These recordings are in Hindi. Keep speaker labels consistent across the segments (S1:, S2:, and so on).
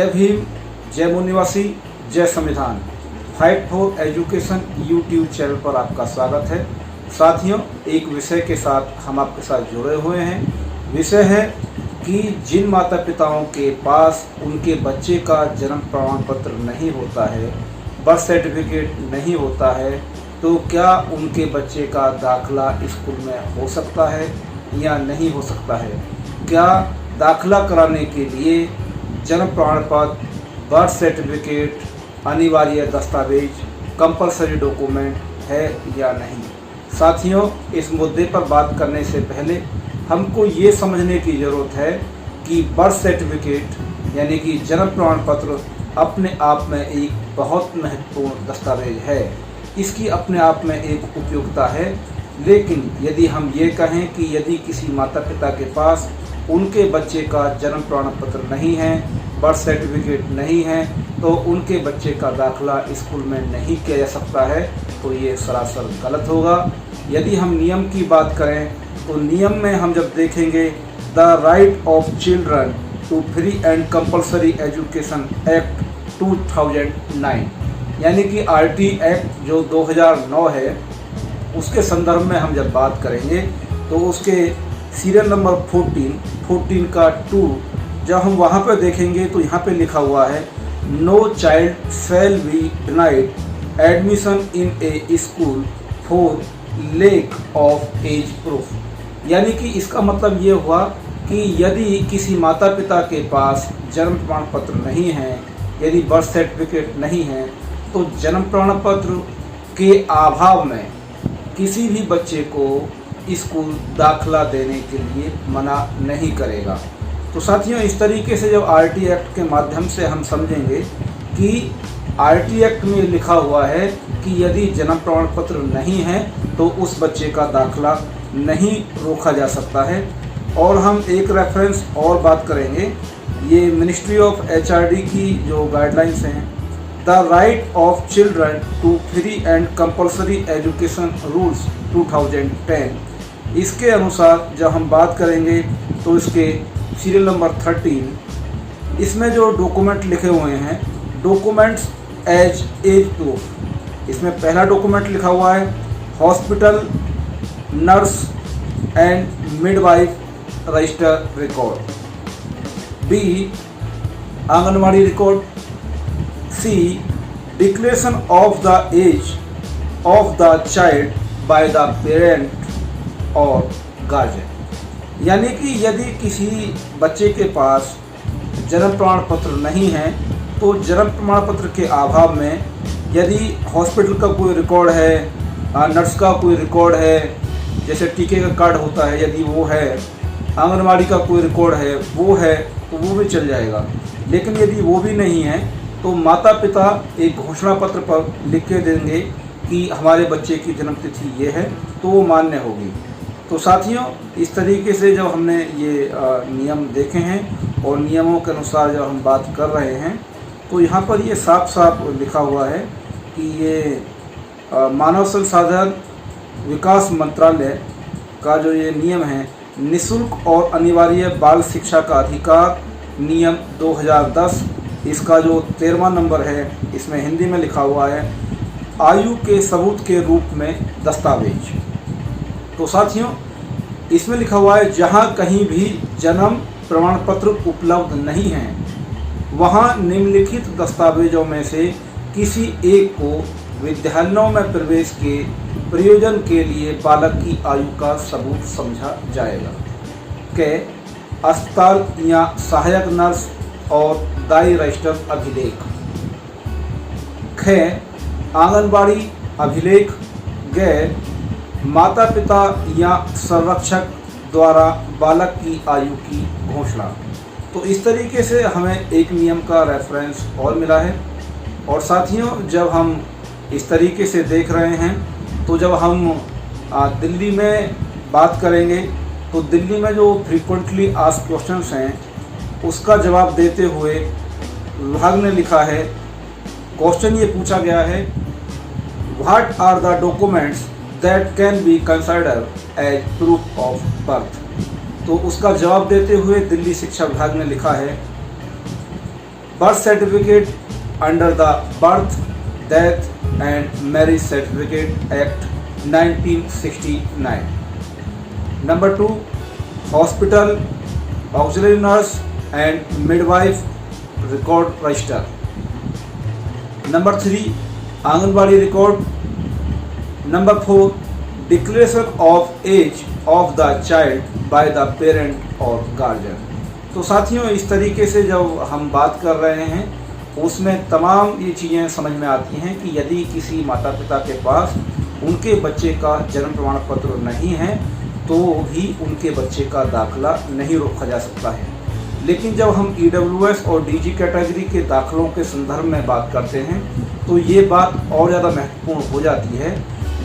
S1: भीम, जय मू निवासी, जय संविधान। Fight for education YouTube channel पर आपका स्वागत है। साथियों, एक विषय के साथ हम आपके साथ जुड़े हुए हैं। विषय है कि जिन माता पिताओं के पास उनके बच्चे का जन्म प्रमाण पत्र नहीं होता है, बर्थ सर्टिफिकेट नहीं होता है, तो क्या उनके बच्चे का दाखला स्कूल में हो सकता है या नहीं हो सकता है। क्या दाखला कराने के लिए जन्म प्रमाण पत्र, बर्थ सर्टिफिकेट अनिवार्य दस्तावेज, कंपलसरी डॉक्यूमेंट है या नहीं। साथियों, इस मुद्दे पर बात करने से पहले हमको ये समझने की ज़रूरत है कि बर्थ सर्टिफिकेट यानी कि जन्म प्रमाण पत्र अपने आप में एक बहुत महत्वपूर्ण दस्तावेज है। इसकी अपने आप में एक उपयोगिता है, लेकिन यदि हम ये कहें कि यदि किसी माता पिता के पास उनके बच्चे का जन्म प्रमाण पत्र नहीं है, बर्थ सर्टिफिकेट नहीं है, तो उनके बच्चे का दाखला स्कूल में नहीं किया जा सकता है, तो ये सरासर गलत होगा। यदि हम नियम की बात करें तो नियम में हम जब देखेंगे the right of children to free and compulsory education act 2009 यानी कि RT एक्ट जो 2009 है, उसके संदर्भ में हम जब बात करेंगे तो उसके सीरियल नंबर 14 का 2 जब हम वहाँ पर देखेंगे तो यहाँ पे लिखा हुआ है no child shall be denied admission in a school for lack of age proof. यानी कि इसका मतलब ये हुआ कि यदि किसी माता पिता के पास जन्म प्रमाण पत्र नहीं है, यदि बर्थ सर्टिफिकेट नहीं है, तो जन्म प्रमाण पत्र के अभाव में किसी भी बच्चे को स्कूल दाखला देने के लिए मना नहीं करेगा। तो साथियों, इस तरीके से जब RT एक्ट के माध्यम से हम समझेंगे कि RT एक्ट में लिखा हुआ है कि यदि जन्म प्रमाण पत्र नहीं है तो उस बच्चे का दाखला नहीं रोका जा सकता है। और हम एक रेफरेंस और बात करेंगे, ये मिनिस्ट्री ऑफ HRD की जो गाइडलाइंस हैं, the right of children to free and compulsory education rules 2010, इसके अनुसार जब हम बात करेंगे तो इसके सीरियल नंबर 13, इसमें जो डॉक्यूमेंट लिखे हुए हैं, डॉक्यूमेंट्स एज एज प्रूफ, इसमें पहला डॉक्यूमेंट लिखा हुआ है hospital nurse and midwife register record, B anganwadi record, C declaration of the age of the child by the parent और गार्जियन। यानी कि यदि किसी बच्चे के पास जन्म प्रमाण पत्र नहीं है तो जन्म प्रमाण पत्र के अभाव में यदि हॉस्पिटल का कोई रिकॉर्ड है, नर्स का कोई रिकॉर्ड है, जैसे टीके का कार्ड होता है यदि वो है, आंगनवाड़ी का कोई रिकॉर्ड है वो है, तो वो भी चल जाएगा। लेकिन यदि वो भी नहीं है तो माता पिता एक घोषणा पत्र पर लिख के देंगे कि हमारे बच्चे की जन्म तिथि ये है, तो वो मान्य होगी। तो साथियों, इस तरीके से जब हमने ये नियम देखे हैं और नियमों के अनुसार जब हम बात कर रहे हैं, तो यहाँ पर ये साफ साफ लिखा हुआ है कि ये मानव संसाधन विकास मंत्रालय का जो ये नियम है, निःशुल्क और अनिवार्य बाल शिक्षा का अधिकार नियम 2010, इसका जो 13वां नंबर है, इसमें हिंदी में लिखा हुआ है आयु के सबूत के रूप में दस्तावेज। तो साथियों, इसमें लिखा हुआ है जहां कहीं भी जन्म प्रमाण पत्र उपलब्ध नहीं है, वहां निम्नलिखित दस्तावेजों में से किसी एक को विद्यालयों में प्रवेश के प्रयोजन के लिए बालक की आयु का सबूत समझा जाएगा। के अस्पताल या सहायक नर्स और दाई रजिस्टर अभिलेख। ख आंगनबाड़ी अभिलेख। ग माता पिता या संरक्षक द्वारा बालक की आयु की घोषणा। तो इस तरीके से हमें एक नियम का रेफरेंस और मिला है। और साथियों, जब हम इस तरीके से देख रहे हैं तो जब हम दिल्ली में बात करेंगे तो दिल्ली में जो फ्रीक्वेंटली आस्क्ड क्वेश्चंस हैं उसका जवाब देते हुए विभाग ने लिखा है, क्वेश्चन ये पूछा गया है what are the documents that can be considered as proof of birth. तो उसका जवाब देते हुए दिल्ली शिक्षा विभाग ने लिखा है birth certificate under the birth, death and marriage certificate act 1969। Number 2, hospital, auxiliary nurse and midwife record register. Number 3, anganwadi record. Number 4, declaration of age of the child by the parent और गार्जियन। तो साथियों, इस तरीके से जब हम बात कर रहे हैं उसमें तमाम ये चीज़ें समझ में आती हैं कि यदि किसी माता पिता के पास उनके बच्चे का जन्म प्रमाण पत्र नहीं है तो भी उनके बच्चे का दाखिला नहीं रोका जा सकता है। लेकिन जब हम EWS और DG कैटेगरी के दाखिलों के संदर्भ में बात करते हैं तो ये बात और ज़्यादा महत्वपूर्ण हो जाती है।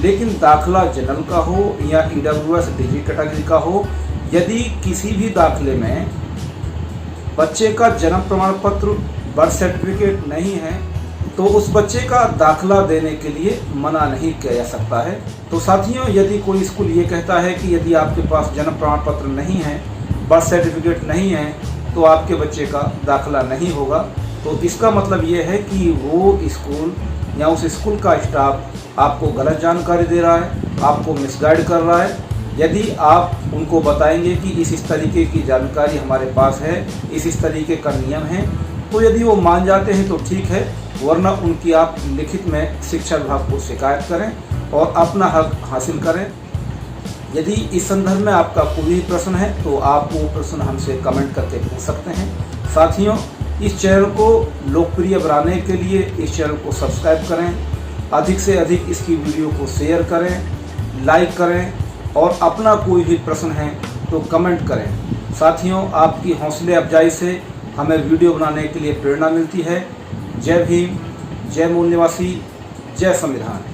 S1: लेकिन दाखिला जनरल का हो या EWS DG कैटेगरी का हो, यदि किसी भी दाखिले में बच्चे का जन्म प्रमाण पत्र, बर्थ सर्टिफिकेट नहीं है तो उस बच्चे का दाखिला देने के लिए मना नहीं किया जा सकता है। तो साथियों, यदि कोई स्कूल ये कहता है कि यदि आपके पास जन्म प्रमाण पत्र नहीं है, बर्थ सर्टिफिकेट नहीं है तो आपके बच्चे का दाखिला नहीं होगा, तो इसका मतलब ये है कि वो स्कूल या उस स्कूल का स्टाफ आपको गलत जानकारी दे रहा है, आपको मिसगाइड कर रहा है। यदि आप उनको बताएंगे कि इस तरीके की जानकारी हमारे पास है, इस तरीके का नियम है, तो यदि वो मान जाते हैं तो ठीक है, वरना उनकी आप लिखित में शिक्षा विभाग को शिकायत करें और अपना हक हासिल करें। यदि इस संदर्भ में आपका कोई प्रश्न है तो आप वो प्रश्न हमसे कमेंट करके पूछ सकते हैं। साथियों, इस चैनल को लोकप्रिय बनाने के लिए इस चैनल को सब्सक्राइब करें, अधिक से अधिक इसकी वीडियो को शेयर करें, लाइक करें और अपना कोई भी प्रश्न है तो कमेंट करें। साथियों, आपकी हौसले अफजाई से हमें वीडियो बनाने के लिए प्रेरणा मिलती है। जय भीम, जय मूल निवासी, जय संविधान।